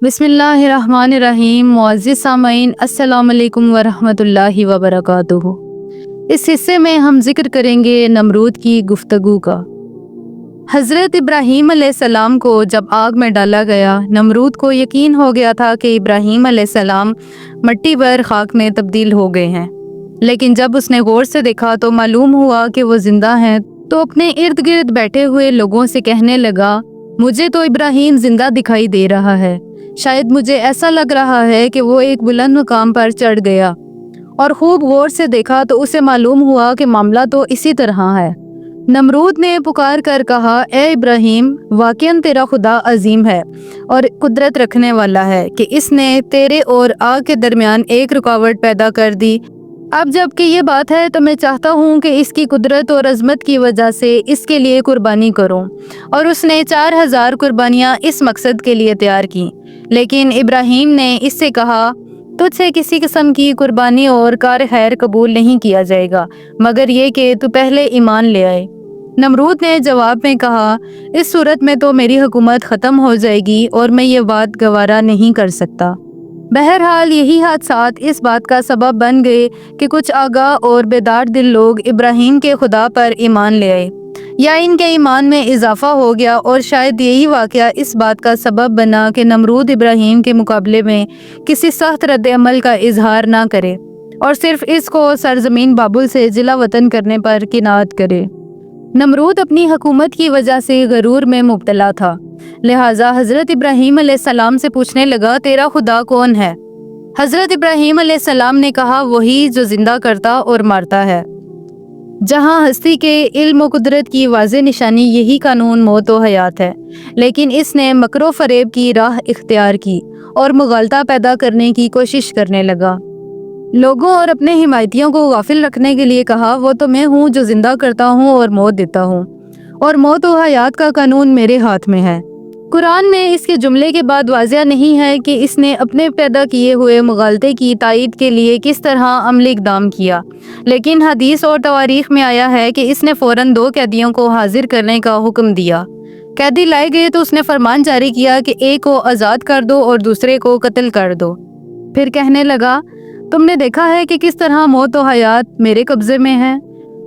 बिस्मिल्लाहिर्रहमानिर्रहीम। मुअज़्ज़िज़ सामईन, अस्सलाम वालेकुम वरहमतुल्लाहि वबरकातुहू। इस हिस्से में हम जिक्र करेंगे नमरूद की गुफ्तगू का। हज़रत इब्राहीम अलैहिस्सलाम को जब आग में डाला गया, नमरूद को यकीन हो गया था कि इब्राहीम अलैहिस्सलाम मट्टी पर खाक में तब्दील हो गए हैं। लेकिन जब उसने गौर से देखा तो मालूम हुआ कि वो जिंदा हैं। तो अपने इर्द गिर्द बैठे हुए लोगों से कहने लगा, मुझे तो इब्राहीम जिंदा दिखाई दे रहा है। शायद मुझे ऐसा लग रहा है कि वो एक बुलंद मुकाम पर चढ़ गया। और खूब गौर से देखा तो उसे मालूम हुआ कि मामला तो इसी तरह है। नमरूद ने पुकार कर कहा, ए इब्राहीम, वाकईन तेरा खुदा अजीम है और कुदरत रखने वाला है कि इसने तेरे और आग के दरमियान एक रुकावट पैदा कर दी। अब जबकि ये बात है तो मैं चाहता हूँ कि इसकी कुदरत और अजमत की वजह से इसके लिए कुर्बानी करूँ। और उसने 4000 कुर्बानियाँ इस मकसद के लिए तैयार की। लेकिन इब्राहीम ने इससे कहा, तुझसे किसी किस्म की कुर्बानी और कार खैर कबूल नहीं किया जाएगा मगर ये कि तू पहले ईमान ले आए। नमरूद ने जवाब में कहा, इस सूरत में तो मेरी हुकूमत ख़त्म हो जाएगी और मैं ये बात गवारा नहीं कर सकता। बहरहाल यही हादसात इस बात का सबब बन गए कि कुछ आगाह और बेदार दिल लोग इब्राहीम के खुदा पर ईमान ले आए, या इनके ईमान में इजाफा हो गया। और शायद यही वाक़या इस बात का सबब बना कि नमरूद इब्राहीम के मुकाबले में किसी सख्त रद्द अमल का इजहार ना करे और सिर्फ इसको सरजमीन बाबुल से जिला वतन करने पर किनात करे। नमरूद अपनी हुकूमत की वजह से गरूर में मुब्तला था, लिहाजा हज़रत इब्राहीम अलैहिस्सलाम से पूछने लगा, तेरा खुदा कौन है? हज़रत इब्राहीम अलैहिस्सलाम ने कहा, वही जो जिंदा करता और मारता है। जहाँ हस्ती के इल्म और कुदरत की वाज़ेह निशानी यही कानून मौत व हयात है, लेकिन इसने मकरो फरेब की राह इख्तियार की और मुगालता पैदा करने की कोशिश करने लगा। लोगों और अपने हिमायतियों को गाफिल रखने के लिए कहा, वो तो मैं हूँ जो जिंदा करता हूँ और मौत देता हूँ, और मौत व हयात का कानून मेरे हाथ में है। कुरान में इसके जुमले के बाद वाज़िया नहीं है कि इसने अपने पैदा किए हुए मुगालते की तायीद के लिए किस तरह अमली इक़दाम किया, लेकिन हदीस और तवारीख में आया है कि इसने फ़ौरन 2 कैदियों को हाजिर करने का हुक्म दिया। कैदी लाए गए तो उसने फरमान जारी किया कि एक को आज़ाद कर दो और दूसरे को कत्ल कर दो। फिर कहने लगा, तुमने देखा है कि किस तरह मौत व हयात मेरे कब्ज़े में है।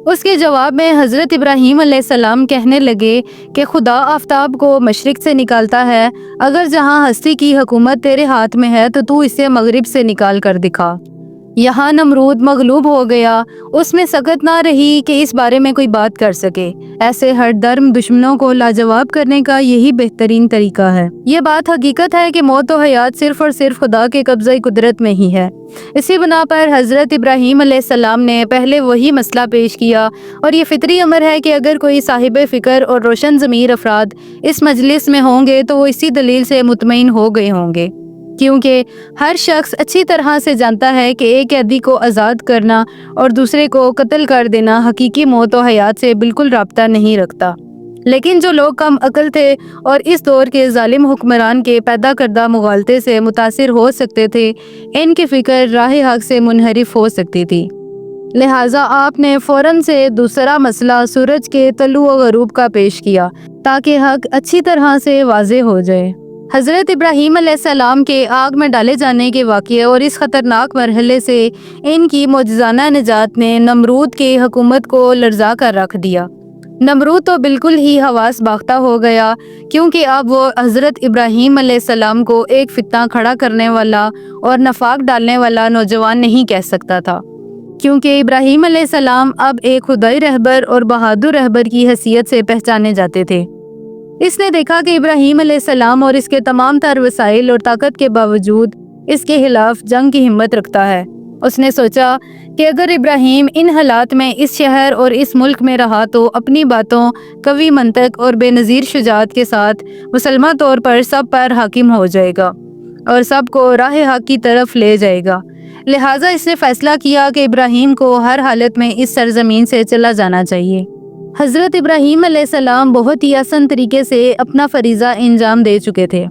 उसके जवाब में हज़रत इब्राहीम अलैहिस्सलाम कहने लगे कि खुदा आफताब को मशरिक से निकालता है, अगर जहाँ हस्ती की हुकूमत तेरे हाथ में है तो तू इसे मगरिब से निकाल कर दिखा। यहाँ नमरूद मगलूब हो गया, उसमें सकत ना रही कि इस बारे में कोई बात कर सके। ऐसे हर धर्म दुश्मनों को लाजवाब करने का यही बेहतरीन तरीका है। ये बात हकीकत है कि मौत व हयात सिर्फ और सिर्फ खुदा के कब्ज़े कुदरत में ही है। इसी बना पर हज़रत इब्राहीम अलैहिस्सलाम ने पहले वही मसला पेश किया, और ये फितरी अमर है कि अगर कोई साहिब फ़िक्र और रोशन ज़मीर अफराद इस मजलिस में होंगे तो वो इसी दलील से मुतमईन हो गए होंगे, क्योंकि हर शख्स अच्छी तरह से जानता है कि एक कैदी को आज़ाद करना और दूसरे को कत्ल कर देना हकीकी मौत व हयात से बिल्कुल राब्ता नहीं रखता। लेकिन जो लोग कम अकल थे और इस दौर के जालिम हुक्मरान के पैदा करदा मुगालते से मुतासिर हो सकते थे, इनकी फ़िक्र राह हक से मुनहरिफ हो सकती थी। लिहाजा आपने फ़ौरन से दूसरा मसला सूरज के तलू व गरूब का पेश किया ताकि हक अच्छी तरह से वाज़ेह हो जाए। हज़रत इब्राहीम अलैहिस्सलाम के आग में डाले जाने के वाक़ये और इस ख़तरनाक मरहले से इनकी मौजज़ाना निजात ने नमरूद की हुकूमत को लर्ज़ा कर रख दिया। नमरूद तो बिल्कुल ही हवास बाख्ता हो गया, क्योंकि अब वो हज़रत इब्राहीम अलैहिस्सलाम को एक फितना खड़ा करने वाला और नफाक डालने वाला नौजवान नहीं कह सकता था, क्योंकि इब्राहीम अलैहिस्सलाम अब एक खुदाई रहबर और बहादुर रहबर की हैसियत से पहचाने जाते थे। इसने देखा कि इब्राहीम अलैहिस्सलाम और इसके तमाम तर वसाइल और ताकत के बावजूद इसके खिलाफ जंग की हिम्मत रखता है। उसने सोचा कि अगर इब्राहीम इन हालात में इस शहर और इस मुल्क में रहा तो अपनी बातों, कवी मंतक और बेनज़ीर शुजाअत के साथ मुसलमान तौर पर सब पर हाकिम हो जाएगा और सबको राह हक की तरफ ले जाएगा। लिहाजा इसने फ़ैसला किया कि इब्राहीम को हर हालत में इस सरजमीन से चला जाना चाहिए। हज़रत इब्राहीम अलैहिस्सलाम बहुत ही आसान तरीके से अपना फरीज़ा अंजाम दे चुके थे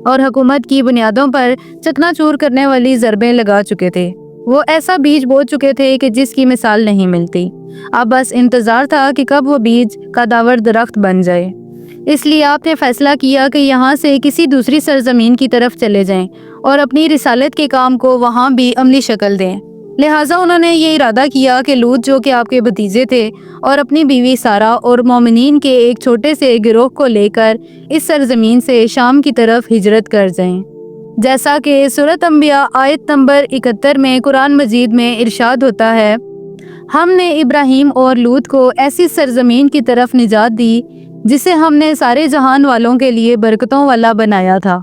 और हुकूमत की बुनियादों पर चकनाचूर करने वाली ज़रबें लगा चुके थे। वो ऐसा बीज बो चुके थे कि जिसकी मिसाल नहीं मिलती। अब बस इंतज़ार था कि कब वो बीज कदावर दरख्त बन जाए। اس لیے آپ نے فیصلہ کیا کہ یہاں سے کسی دوسری سرزمین کی طرف چلے جائیں اور اپنی رسالت کے کام کو وہاں بھی عملی شکل دیں۔ لہٰذا انہوں نے یہ ارادہ کیا کہ لوط جو کہ آپ کے بھتیجے تھے اور اپنی بیوی سارہ اور مومنین کے ایک چھوٹے سے گروہ کو لے کر اس سرزمین سے شام کی طرف ہجرت کر جائیں۔ جیسا کہ سورۃ انبیاء آیت نمبر 71 میں قرآن مجید میں ارشاد ہوتا ہے، ہم نے ابراہیم اور لوط کو ایسی سرزمین کی طرف نجات دی جسے ہم نے سارے جہان والوں کے لیے برکتوں والا بنایا تھا۔